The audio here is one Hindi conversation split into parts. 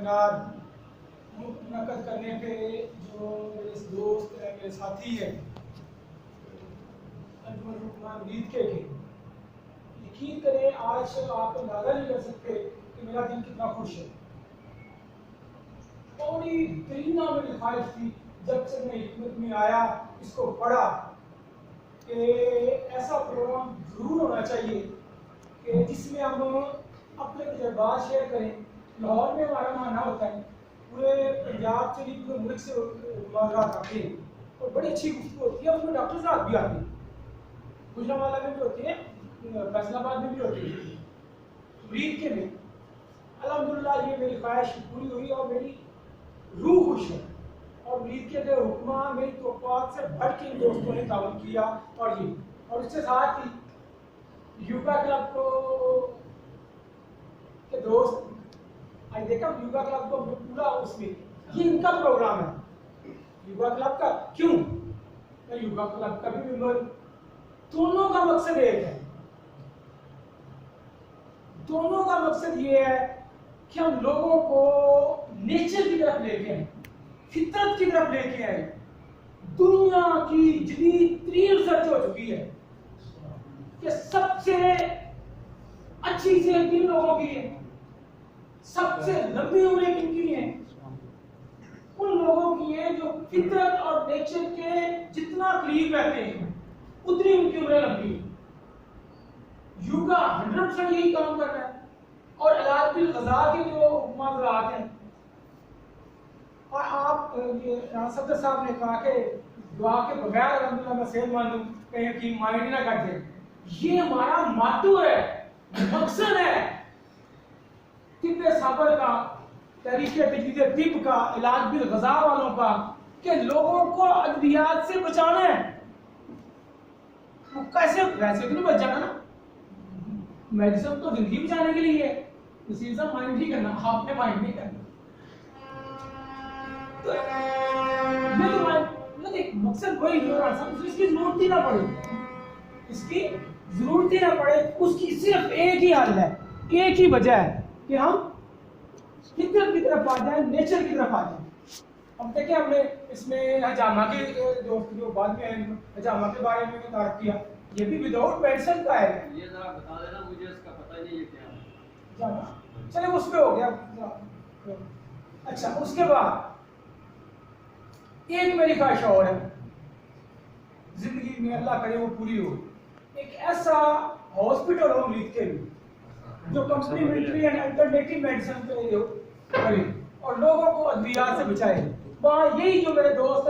सेमिनार मुनक़द करने पे जो मेरे दोस्त हैं, मेरे साथी हैं अंजुमन हुक्मान रीत के यकीन करें आज आप अंदाज़ा नहीं कर सकते कि मेरा दिल कितना खुश है। बड़ी दरीना मेरी ख्वाहिश थी जब से मैं हिकमत में आया, इसको पढ़ा कि ऐसा प्रोग्राम ज़रूर होना चाहिए कि जिसमें हम अपने तजुर्बात शेयर करें। लाहौर में हमारा माना होता है, पूरे पंजाब से भी पूरे मुल्क से मुलाकात आते हैं और बड़ी अच्छी गुफ्तगू होती है। उसमें डॉक्टर साहब भी आते हैं, गुजरांवाला में भी होते हैं, फैसलाबाद में भी होते हैं, रीत के में। अल्हम्दुलिल्लाह ये मेरी ख्वाहिश पूरी हुई और मेरी रूह खुश है। और रीत के हुक्मा मेरी तवक्कुआत से बढ़ के इन दोस्तों ने ताउन किया और इसके साथ ही योगा क्लब को के दोस्त आज देखा योगा क्लब को पूरा उसमें ये इनका प्रोग्राम है योगा क्लब का। क्यों मैं योगा क्लब का भी मेंबर, दोनों का मकसद एक है। दोनों का मकसद ये है कि हम लोगों को नेचर की तरफ लेके आए, फितरत की तरफ लेके आए। दुनिया की जदीद तरीन रिसर्च हो चुकी है कि सबसे अच्छी सेहत किन लोगों की है, सबसे लंबी उम्रें किनकी हैं, उन लोगों की है जो फितरत और नेचर के जितना करीब रहते हैं उतनी उनकी उम्रें लंबी है। योगा 100% यही काम कर रहा है। और इलाज बिल ग़ज़ा के जो हुक्मात हैं, और आप ये सदर साहब ने कहा कि दुआ के बगैर अल्हम्दुलिल्लाह मैं सेहतमंद हूं, कहीं की माइंड ही ना कर दे। ये हमारा मातू है, मकसद है तिब्बे साबर का, तरीके तजदीद तिब का, इलाज बिल ग़ज़ा वालों का, कि लोगों को अद्वियात से बचाना है। वो कैसे वैसे तो नहीं बच जाना ना, मेडिसिन तो जिंदगी बचाने के लिए है, इसी से माइंड ही करना, आपने माइंड नहीं करना। तो ये तो मतलब एक मकसद वही जो इसकी जरूरत ही ना पड़े, इसकी जरूरत ही ना पड़े। उसकी सिर्फ एक ही हल है, एक ही वजह है कि हम फितरत की तरफ आ जाए, नेचर की तरफ आ जाए। अब देखिए हमने इसमें हजामा के जो बाद में हजामा के बारे में तारीफ किया, ये भी विदाउट मेडिसिन का है। ये जरा बता देना मुझे, इसका पता नहीं है क्या हजामा, चलिए उस पे हो गया। अच्छा, उसके बाद एक मेरी ख्वाहिश और है जिंदगी में, अल्लाह करे वो पूरी हो, एक ऐसा हॉस्पिटल हो रीत के भी जो कम्प्लीमेंट्री एंड अल्टरनेटिव मेडिसिन पे करे और लोगों को अद्वियात से बचाए। वहाँ यही जो मेरे दोस्त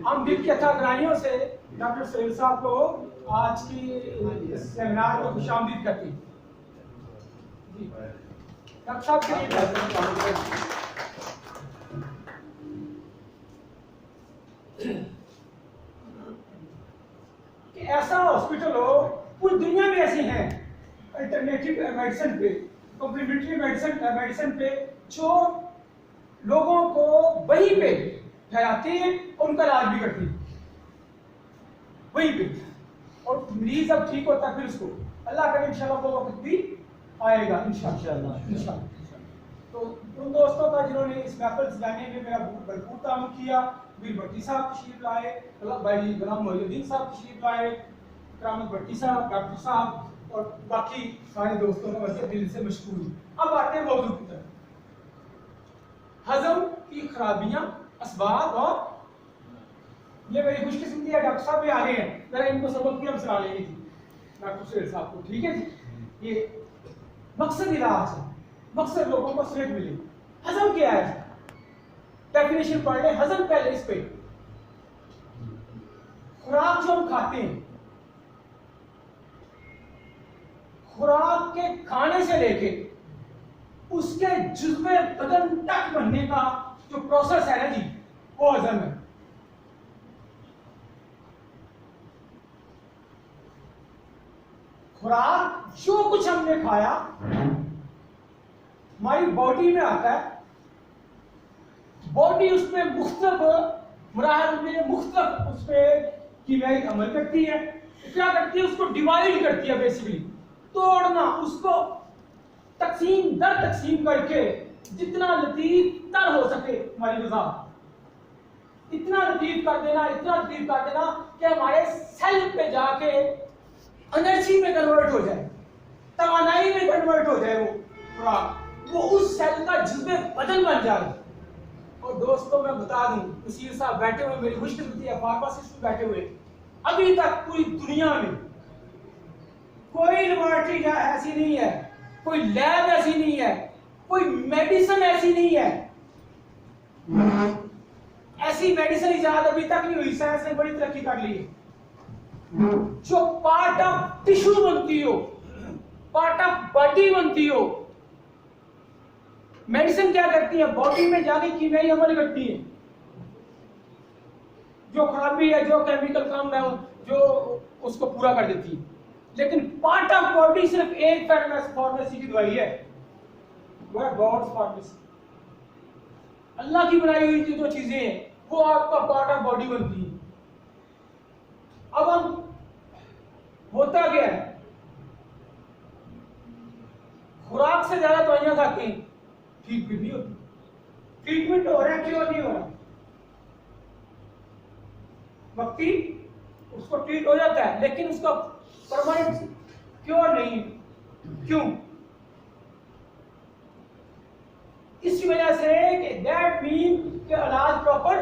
हम दिल की अथाग्राहियों से डॉक्टर सैयद साहब को आज की सेमिनार में खुशामदीद करते हैं। डॉक्टर साहब के लिए कि ऐसा हॉस्पिटल हो, पूरी दुनिया में ऐसे हैं अल्टरनेटिव मेडिसिन पे, कॉम्प्लीमेंट्री मेडिसिन पे, जो लोगों को वहीं पे ठहराते हैं और उनका इलाज भी करते हैं वहीं पे। और मरीज जब ठीक होता है फिर उसको अल्लाह करे इंशाल्लाह वो वक्त भी आएगा इंशाल्लाह। तो उन दोस्तों का जिन्होंने इस महफिल सजाने में मेरा भरपूर ताउन किया, वीर भट्टी साहब तशरीफ लाए, भाई गुलाम मोहिउद्दीन साहब तशरीफ लाए, करामत भट्टी साहब, डॉक्टर साहब और बाकी सारे दोस्तों को वैसे दिल से मशकूर। अब आते हैं मौजूद की तरफ, हजम की खराबियां, असबाब। और ये मेरी खुशकिस्मती है डॉक्टर साहब भी आ गए हैं, जरा इनको सबक भी हम सुना लेनी थी डॉक्टर सैयद साहब को। ठीक है जी, ये मकसद इलाज है, मकसद लोगों को सेहत मिले। हजम क्या है, डेफिनेशन पढ़ ले। हजम पहले इस पे, खुराक जो हम खाते हैं, खुराक के खाने से लेके उसके जुज़्वे बदन तक बनने का जो प्रोसेस है ना जी, वो हजम है। खुराक जो कुछ हमने खाया हमारी बॉडी में आता है, बॉडी उसमें मुख्तलिफ मराहल में मुख्तलिफ उस पर कीमियाई अमल करती है। क्या करती है? उसको डिवाइड करती है, बेसिकली तोड़ना, उसको तकसीम दर तकसीम करके जितना लतीफ तर हो सके हमारी ग़िज़ा, इतना लतीफ कर देना, इतना लतीफ कर देना कि हमारे सेल पे जाके एनर्जी में कन्वर्ट हो जाए, तवानाई में कन्वर्ट हो जाए, वो उस सेल का जुज़्वे बदन बन जाए। और दोस्तों मैं बता दूं, वसीर साहब बैठे हुए, मेरी खुशकिस्मती है फार्मासिस्ट बैठे हुए, अभी तक पूरी दुनिया में कोई लेबोरेटरी ऐसी नहीं है, कोई लैब ऐसी नहीं है, कोई मेडिसिन ऐसी नहीं है, ऐसी मेडिसिन इजाद अभी तक नहीं हुई, साइंस ने बड़ी तरक्की कर ली है, जो पार्ट ऑफ टिश्यू बनती हो, पार्ट ऑफ बॉडी बनती हो। मेडिसिन क्या करती है? बॉडी में जाके कीमियाई अमल करती है, जो खराबी है, जो केमिकल कम है, जो उसको पूरा कर देती है। लेकिन पार्ट ऑफ बॉडी सिर्फ एक फार्मेसी की दवाई है, वो है गॉड्स फार्मेसी। अल्लाह की बनाई हुई जो चीजें हैं वो आपका पार्ट ऑफ बॉडी बनती है। अब हम होता क्या है, खुराक से ज्यादा दवाइयां खाते हैं, ठीक भी नहीं होती। ट्रीटमेंट हो रहा है, क्यों नहीं हो रहा? वक्ती उसको ट्रीट हो जाता है, लेकिन उसका परमानेंट क्योर नहीं है। क्यों? इस वजह से कि दैट मीन कि इलाज प्रॉपर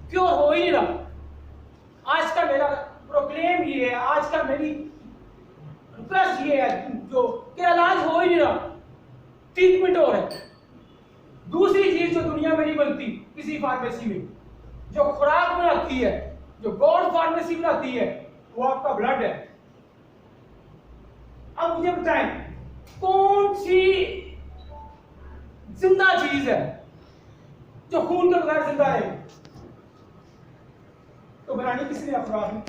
क्योर हो ही नहीं रहा। आज का मेरा प्रोक्लेम ये है, आज का मेरी रिक्वेस्ट ये है जो कि इलाज हो ही नहीं रहा, ट्रीटमेंट हो रहा है। दूसरी चीज जो दुनिया में नहीं बनती किसी फार्मेसी में, जो खुराक बनाती है, जो गॉड फार्मेसी बनाती है, वो आपका ब्लड है। अब मुझे बताएं कौन सी जिंदा चीज है जो खून के बगैर जिंदा है? तो बनानी किसने? अफराद ने।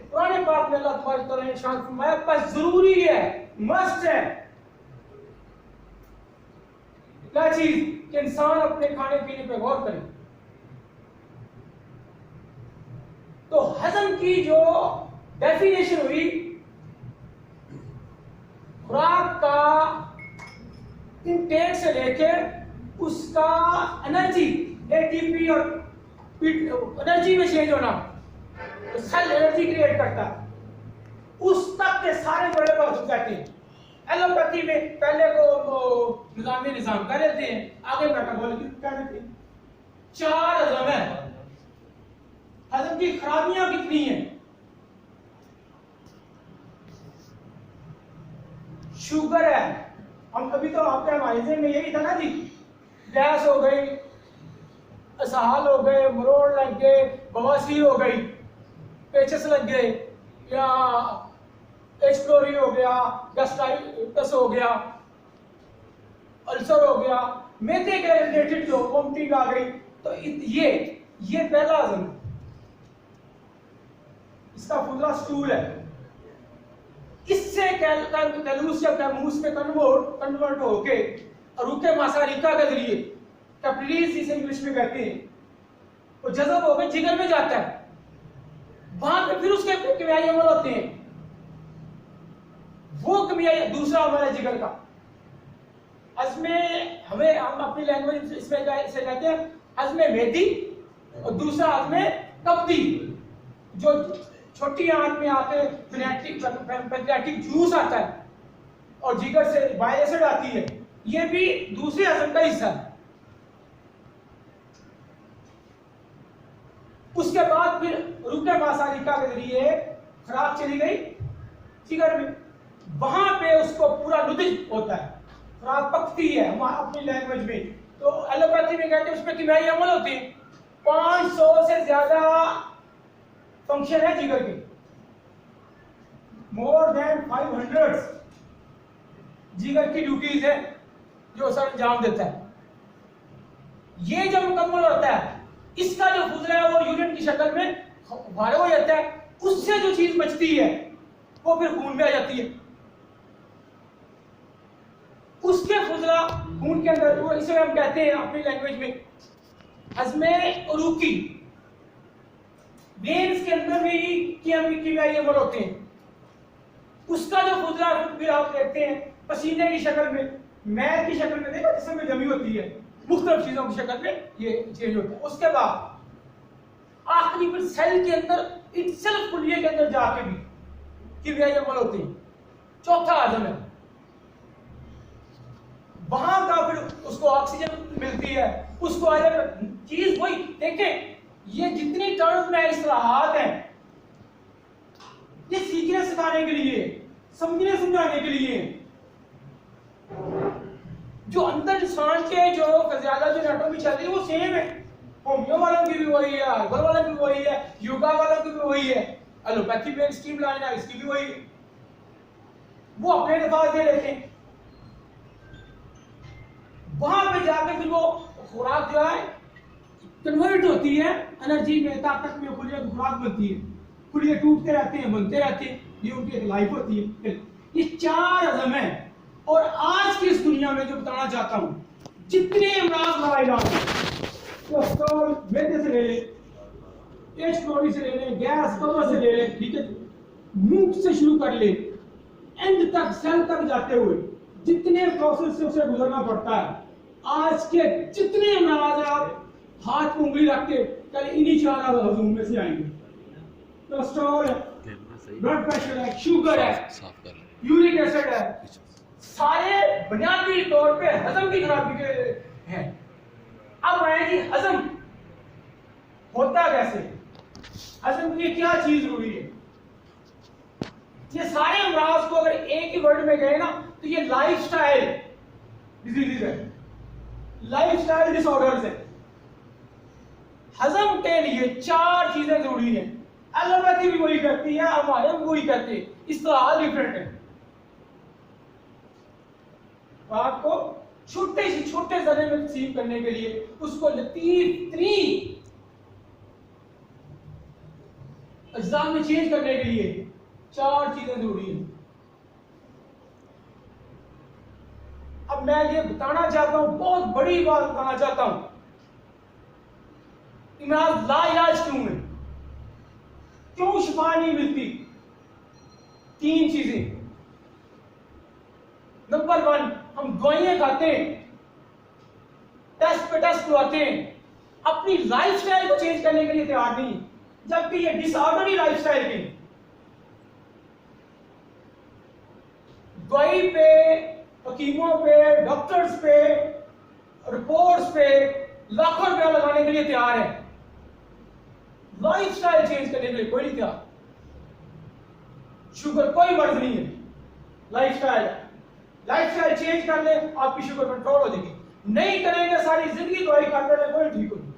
पुराने पाक में अल्लाह तबारक व तआला ने इरशाद फरमाया बस जरूरी है, मस्ट है क्या चीज कि इंसान अपने खाने पीने पे गौर करे। तो हजम की जो डेफिनेशन हुई, खुराक का इंटेक से लेकर उसका एनर्जी, एटीपी और एनर्जी में चेंज होना, तो सेल एनर्जी क्रिएट करता है, उस तक के सारे बड़े बहुत जाते हैं। एलोपैथी में पहले को निजाम कर लेते हैं, आगे मेटाबॉलिज्म कर देते हैं। 4 हजम है। हजम की खराबियां कितनी हैं? शुगर है, हम अभी तो आपके हमारे में यही था ना जी, गैस हो गई, असहाल हो गए, मरोड़ लग गए, बवासीर हो गई, पेचस लग गए, या एच प्लोरी हो गया, गैस्ट्राइटिस हो गया, अल्सर हो गया, मैदे के रिलेटेड जो वोमिटिंग आ गई। तो ये पहला हजम, इसका फुजला स्टूल है। इससे कैलूस या कैमूस में कन्वर्ट होके रुके मासारिका के जरिए, कैपिलरीज जिसे इंग्लिश में कहते हैं, वो जज़ब होकर जिगर में जाता है, वहां पे फिर उसके कीमियाई अमल होते हैं। वो कीमियाई दूसरा अमल है जिगर का। हमें हम अपनी लैंग्वेज इसमें से कहते हैं हज़्म मेदी, और दूसरा हज़्म कब्दी, जो छोटी आंत में आके पैंक्रियाटिक जूस आता है और जिगर से बाइल एसिड आती है, ये भी दूसरे हजम का हिस्सा है। उसके बाद फिर रुके मासारिका के जरिए खुराक चली गई जिगर में, वहां पे उसको पूरा नुदिज होता है, खुराक पकती है अपनी लैंग्वेज में। तो एलोपैथी में कहते हैं उसमें कीमियाई अमल होते हैं। 500 से ज्यादा फंक्शन है जिगर के, मोर देन 500 जिगर की ड्यूटीज है जो सर अंजाम देता है। ये जब मुकम्मल होता है, इसका जो फुजला है वो यूरिन की शक्ल में बाहर हो जाता है, उससे जो चीज बचती है वो फिर खून में आ जाती है। उसके फुजला खून के अंदर, इसे हम कहते हैं अपनी लैंग्वेज में हज़्म उरूकी, वेन्स के अंदर भी कीमियाई अमल होते हैं। उसका जो खुदरा फिर आप देखते हैं पसीने की शक्ल में, मैल की शक्ल में, देखो जिसमें जमी होती है, मुख्तलिफ चीजों की शक्ल में ये चेंज होता है। उसके बाद आखिरी फिर सेल के अंदर इटसेल्फ खुलिये के अंदर जाके भी कीमियाई अमल होते हैं। चौथा हजम है, वहां का फिर उसको ऑक्सीजन मिलती है, उसको अलग चीज वही देखें। ये जितनी टर्म्स में इस्लाहात हैं ये सीखने सिखाने के लिए, समझने समझाने के लिए। जो अंदर इंसान के जो फिजियोलॉजी एनाटॉमी चल रही है वो सेम है। होम्यो वालों की भी वही है, हर्बल वालों की भी वही है, योगा वालों की भी वही है, एलोपैथी में स्ट्रीम लाइन है इसकी भी वही है। वो अपने अल्फाज दे लेते हैं, वहां पे जाके फिर वो खुराक जो है कन्वर्ट होती है एनर्जी में, ताकत में, खुलिया की खुराक बनती है, खुलिया टूटते रहते हैं, बनते रहते हैं, ये उनकी एक लाइफ होती है। ये चार अज़म है। और आज की इस दुनिया में जो बताना चाहता हूं, जितने अमराज लाइलाज कोलेस्ट्रॉल मैदे से ले ले, एच पीली से ले ले, गैस कब्र से ले ले, ठीक है, मुंह से शुरू कर ले, एंड तक सेल तक जाते हुए जितने प्रोसेस से उसे गुजरना पड़ता है, आज के जितने अमराज आप हाथ में उंगली रख के कल इन्हीं चार हजूम में से आएंगे। कोलेस्ट्रॉल है, ब्लड प्रेशर है, शुगर है, यूरिक एसिड है, सारे बुनियादी तौर पे हजम की खराबी के हैं। अब आए जी हजम होता कैसे, हजम के लिए क्या चीज जरूरी है। ये सारे अमराज को अगर एक ही वर्ड में गए ना तो ये लाइफस्टाइल डिजीज है, लाइफस्टाइल डिसऑर्डर्स है। हजम के लिए चार चीजें जरूरी हैं। एलोपैथी भी वही करती है, हमारे भी वही करते हैं, इस्तेलाह डिफरेंट है। आपको छोटे से छोटे जरे में तकसीम करने के लिए, उसको लतीफ तरीन अज्जा में चेंज करने के लिए चार चीजें जरूरी हैं। अब मैं ये बताना चाहता हूं, बहुत बड़ी बात बताना चाहता हूं, इमराज लाइलाज क्यों है, क्यों शिफा नहीं मिलती। तीन चीजें। नंबर 1, हम दवाइयां खाते हैं, टेस्ट पे टेस्ट करवाते हैं, अपनी लाइफस्टाइल को चेंज करने के लिए तैयार नहीं, जबकि ये डिसऑर्डरली लाइफस्टाइल की दवाई पे, हकीमों पे, डॉक्टर्स पे, रिपोर्ट्स पे लाखों रुपया लगाने के लिए तैयार है, लाइफस्टाइल चेंज करने के लिए कोई नहीं तैयार। शुगर कोई मर्ज नहीं है, लाइफस्टाइल, लाइफस्टाइल चेंज कर ले आपकी शुगर कंट्रोल हो जाएगी। नहीं करेंगे सारी जिंदगी दवाई खाते रहे, कोई ठीक होगी।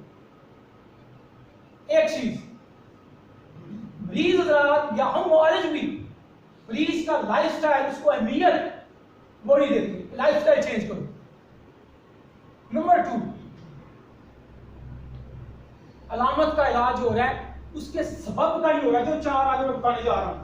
एक चीज मरीज हजरात या हम मौलिज भी मरीज का लाइफस्टाइल, उसको अहमियत वो नहीं देती, लाइफस्टाइल चेंज करो। नंबर 2, अलामत का इलाज हो रहा है उसके सबब का ही हो रहा है, जो चार आगे मैं बताने जा रहा हूं।